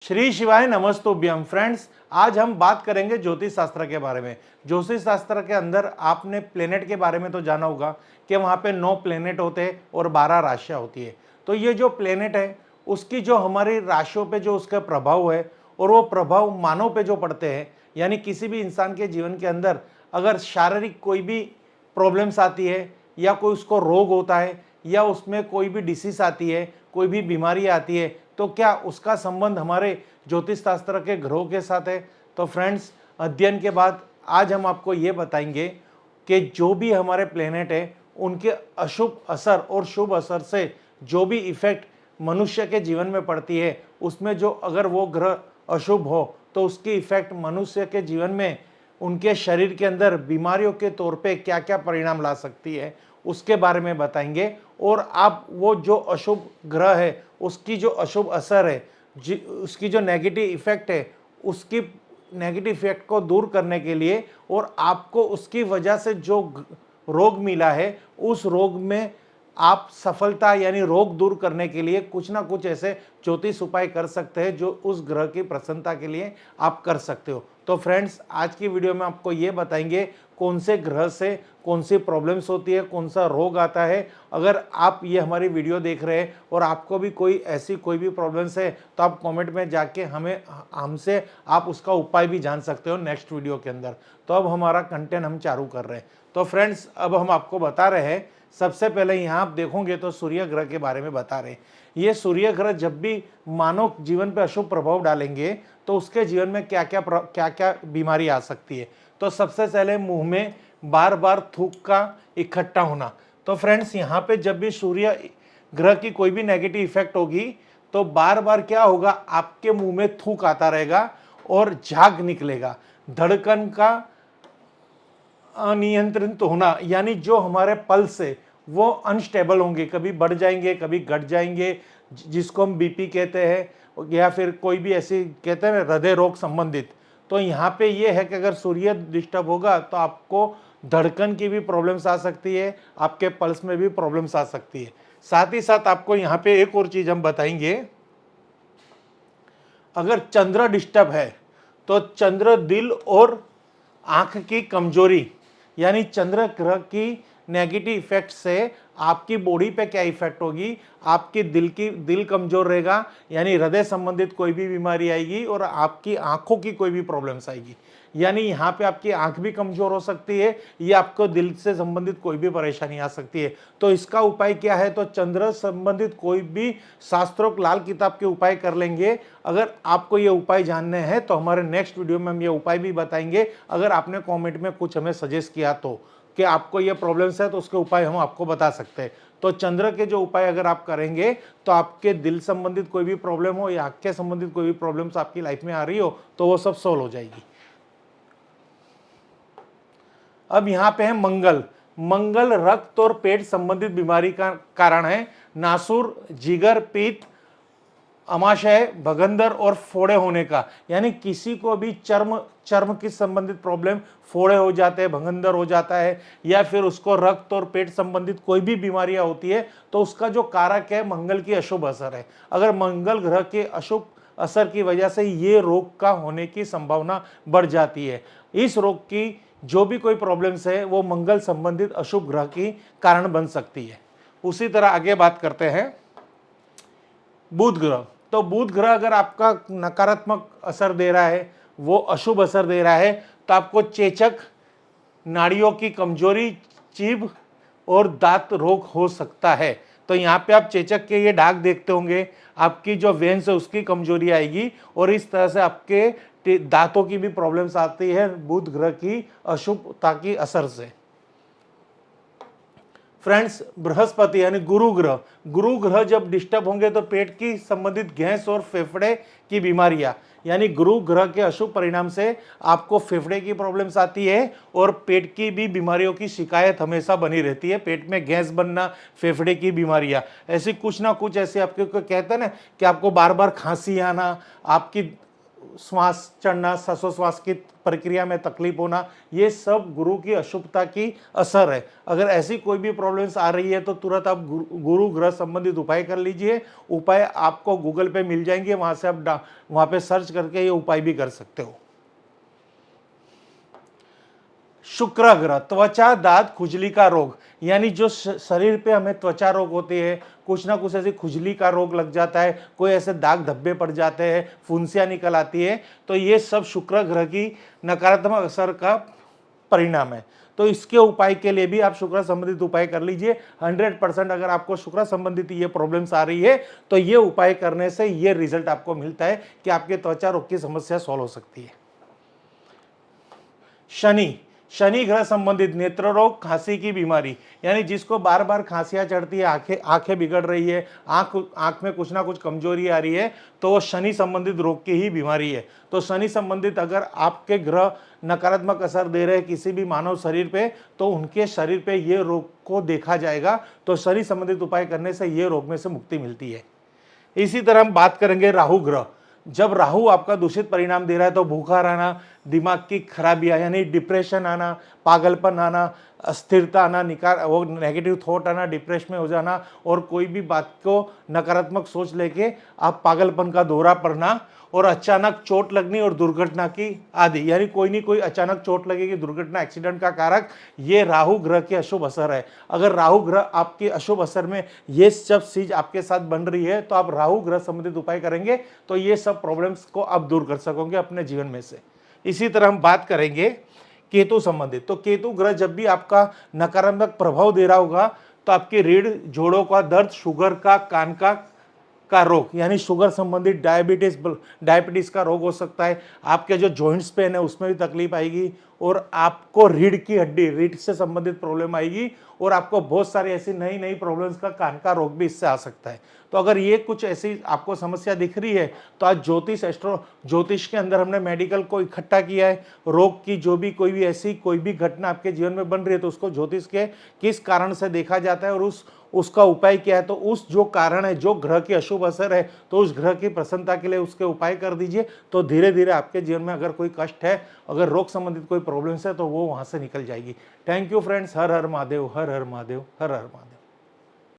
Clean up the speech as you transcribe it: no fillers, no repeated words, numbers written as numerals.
श्री शिवाय नमस्तुभ्यम फ्रेंड्स। आज हम बात करेंगे ज्योतिष शास्त्र के बारे में। ज्योतिष शास्त्र के अंदर आपने प्लेनेट के बारे में तो जाना होगा कि वहाँ पे 9 प्लेनेट होते हैं और 12 राशियाँ होती है। तो ये जो प्लेनेट है उसकी जो हमारी राशियों पे जो उसका प्रभाव है और वो प्रभाव मानव पे जो पड़ते हैं, यानी किसी भी इंसान के जीवन के अंदर अगर शारीरिक कोई भी प्रॉब्लम्स आती है या कोई उसको रोग होता है या उसमें कोई भी डिसीज आती है, कोई भी बीमारी आती है, तो क्या उसका संबंध हमारे ज्योतिष शास्त्र के ग्रहों के साथ है। तो फ्रेंड्स, अध्ययन के बाद आज हम आपको ये बताएंगे कि जो भी हमारे प्लेनेट है उनके अशुभ असर और शुभ असर से जो भी इफेक्ट मनुष्य के जीवन में पड़ती है, उसमें जो अगर वो ग्रह अशुभ हो तो उसकी इफेक्ट मनुष्य के जीवन में उनके शरीर के अंदर बीमारियों के तौर पे क्या क्या परिणाम ला सकती है उसके बारे में बताएंगे। और आप वो जो अशुभ ग्रह है उसकी जो अशुभ असर है, उसकी जो नेगेटिव इफेक्ट है, उसकी नेगेटिव इफेक्ट को दूर करने के लिए और आपको उसकी वजह से जो रोग मिला है उस रोग में आप सफलता यानी रोग दूर करने के लिए कुछ ना कुछ ऐसे ज्योतिष उपाय कर सकते हैं जो उस ग्रह की प्रसन्नता के लिए आप कर सकते हो। तो फ्रेंड्स, आज की वीडियो में आपको ये बताएंगे कौन से ग्रह से कौन सी प्रॉब्लम्स होती है, कौन सा रोग आता है। अगर आप ये हमारी वीडियो देख रहे हैं और आपको भी कोई भी प्रॉब्लम्स है तो आप कमेंट में जाके हमसे आप उसका उपाय भी जान सकते हो नेक्स्ट वीडियो के अंदर। तो अब हमारा कंटेंट हम चालू कर रहे हैं। तो फ्रेंड्स, अब हम आपको बता रहे हैं, सबसे पहले यहाँ आप देखोगे तो सूर्य ग्रह के बारे में बता रहे हैं। ये सूर्य ग्रह जब भी मानव जीवन पर अशुभ प्रभाव डालेंगे तो उसके जीवन में क्या क्या बीमारी आ सकती है। तो सबसे पहले मुंह में बार बार थूक का इकट्ठा होना। तो फ्रेंड्स, यहाँ पे जब भी सूर्य ग्रह की कोई भी नेगेटिव इफेक्ट होगी तो बार बार क्या होगा, आपके मुंह में थूक आता रहेगा और झाग निकलेगा। धड़कन का अनियंत्रित होना, यानी जो हमारे पल्स है वो अनस्टेबल होंगे, कभी बढ़ जाएंगे कभी घट जाएंगे, जिसको हम बीपी कहते हैं या फिर कोई भी ऐसी कहते हैं ना हृदय रोग संबंधित। तो यहाँ पे ये है कि अगर सूर्य डिस्टर्ब होगा तो आपको धड़कन की भी प्रॉब्लम्स आ सकती है, आपके पल्स में भी प्रॉब्लम्स आ सकती है। साथ ही साथ आपको यहाँ पे एक और चीज हम बताएंगे, अगर चंद्र डिस्टर्ब है तो चंद्र दिल और आंख की कमजोरी, यानी चंद्र ग्रह की नेगेटिव इफेक्ट से आपकी बॉडी पे क्या इफेक्ट होगी, आपकी दिल कमजोर रहेगा, यानी हृदय संबंधित कोई भी बीमारी आएगी और आपकी आंखों की कोई भी प्रॉब्लम्स आएगी, यानी यहाँ पे आपकी आंख भी कमजोर हो सकती है या आपको दिल से संबंधित कोई भी परेशानी आ सकती है। तो इसका उपाय क्या है, तो चंद्र संबंधित कोई भी शास्त्रोक्त लाल किताब के उपाय कर लेंगे। अगर आपको ये उपाय जानने हैं तो हमारे नेक्स्ट वीडियो में हम ये उपाय भी बताएंगे। अगर आपने कॉमेंट में कुछ हमें सजेस्ट किया तो कि आपको ये प्रॉब्लम्स है तो उसके उपाय हम आपको बता सकते हैं। तो चंद्र के जो उपाय अगर आप करेंगे तो आपके दिल संबंधित कोई भी प्रॉब्लम हो या आंख के संबंधित कोई भी प्रॉब्लम्स आपकी लाइफ में आ रही हो तो वो सब सॉल्व हो जाएगी। अब यहाँ पे है मंगल। मंगल रक्त और पेट संबंधित बीमारी का कारण है। नासूर, जिगर, पित्त, अमाशय, भगंदर और फोड़े होने का, यानी किसी को भी चर्म की संबंधित प्रॉब्लम, फोड़े हो जाते हैं, भगंदर हो जाता है या फिर उसको रक्त और पेट संबंधित कोई भी बीमारियां होती है तो उसका जो कारक है मंगल की अशुभ असर है। अगर मंगल ग्रह के अशुभ असर की वजह से ये रोग का होने की संभावना बढ़ जाती है। इस रोग की जो भी कोई प्रॉब्लम्स है वो मंगल संबंधित अशुभ ग्रह की कारण बन सकती है। उसी तरह आगे बात करते हैं बुध ग्रह। तो बुध ग्रह अगर आपका नकारात्मक असर दे रहा है, वो अशुभ असर दे रहा है, तो आपको चेचक, नाड़ियों की कमजोरी, जीभ और दांत रोग हो सकता है। तो यहाँ पे आप चेचक के ये दाग देखते होंगे, आपकी जो वेन्स है उसकी कमजोरी आएगी और इस तरह से आपके दांतों की भी प्रॉब्लम्स आती है बुध ग्रह की अशुभता की असर से। फ्रेंड्स, बृहस्पति यानी गुरु ग्रह जब डिस्टर्ब होंगे तो पेट की संबंधित गैस और फेफड़े की बीमारियां, यानी गुरु ग्रह के अशुभ परिणाम से आपको फेफड़े की प्रॉब्लम्स आती है और पेट की भी बीमारियों की शिकायत हमेशा बनी रहती है। पेट में गैस बनना, फेफड़े की बीमारियां, ऐसी कुछ ना कुछ ऐसे आपके को कहते हैं ना कि आपको बार बार खांसी आना, आपकी श्वास चढ़ना, श्वासोश्वास की प्रक्रिया में तकलीफ होना, ये सब गुरु की अशुभता की असर है। अगर ऐसी कोई भी प्रॉब्लम्स आ रही है तो तुरंत आप गुरु ग्रह संबंधित उपाय कर लीजिए। उपाय आपको गूगल पे मिल जाएंगे, वहां से आप वहां पे सर्च करके ये उपाय भी कर सकते हो। शुक्र ग्रह, त्वचा दांत खुजली का रोग, यानी जो शरीर पे हमें त्वचा रोग होती है, कुछ ना कुछ ऐसी खुजली का रोग लग जाता है, कोई ऐसे दाग धब्बे पड़ जाते हैं, फुंसियां निकल आती है, तो ये सब शुक्र ग्रह की नकारात्मक असर का परिणाम है। तो इसके उपाय के लिए भी आप शुक्र संबंधित उपाय कर लीजिए। 100% अगर आपको शुक्र संबंधित ये प्रॉब्लम्स आ रही है तो ये उपाय करने से ये रिजल्ट आपको मिलता है कि आपके त्वचा रोग की समस्या सॉल्व हो सकती है। शनि, शनि ग्रह संबंधित नेत्र रोग, खांसी की बीमारी, यानी जिसको बार बार खांसियां चढ़ती है, आंखें बिगड़ रही है, आंख में कुछ ना कुछ कमजोरी आ रही है, तो वो शनि संबंधित रोग की ही बीमारी है। तो शनि संबंधित अगर आपके ग्रह नकारात्मक असर दे रहे हैं किसी भी मानव शरीर पे, तो उनके शरीर पे ये रोग को देखा जाएगा। तो शनि संबंधित उपाय करने से ये रोग में से मुक्ति मिलती है। इसी तरह हम बात करेंगे राहु ग्रह। जब राहु आपका दूषित परिणाम दे रहा है तो भूखा रहना, दिमाग की खराबियां यानी डिप्रेशन आना, पागलपन आना, अस्थिरता आना, वो नेगेटिव थॉट आना, डिप्रेशन में हो जाना, और कोई भी बात को नकारात्मक सोच लेके आप पागलपन का दौरा पड़ना, और अचानक चोट लगनी और दुर्घटना की आदि, यानी कोई नहीं कोई अचानक चोट लगेगी, दुर्घटना, एक्सीडेंट का कारक ये राहु ग्रह के अशुभ असर है। अगर राहु ग्रह आपके अशुभ असर में ये सब चीज आपके साथ बन रही है तो आप राहु ग्रह संबंधित उपाय करेंगे तो ये सब प्रॉब्लम्स को आप दूर कर सकोगे अपने जीवन में से। इसी तरह हम बात करेंगे केतु संबंधित। तो केतु ग्रह जब भी आपका नकारात्मक प्रभाव दे रहा होगा तो आपकी रीढ़, जोड़ों का दर्द, शुगर का, कान का रोग, यानी शुगर संबंधित डायबिटीज का रोग हो सकता है। आपके जो जॉइंट्स पेन है उसमें भी तकलीफ आएगी, और आपको रीढ़ की हड्डी, रीढ़ से संबंधित प्रॉब्लम आएगी, और आपको बहुत सारी ऐसी नई नई प्रॉब्लम्स का, कान का रोग भी इससे आ सकता है। तो अगर ये कुछ ऐसी आपको समस्या दिख रही है तो आज ज्योतिष के अंदर हमने मेडिकल को इकट्ठा किया है। रोग की जो भी कोई भी ऐसी कोई भी घटना आपके जीवन में बन रही है तो उसको ज्योतिष के किस कारण से देखा जाता है और उसका उपाय क्या है। तो उस जो कारण है, जो ग्रह की अशुभ असर है, तो उस ग्रह की प्रसन्नता के लिए उसके उपाय कर दीजिए। तो धीरे धीरे आपके जीवन में अगर कोई कष्ट है, अगर रोग संबंधित कोई प्रॉब्लम्स है, तो वो वहां से निकल जाएगी। Thank you friends. Her her Mahadev, her her Mahadev, her her Mahadev.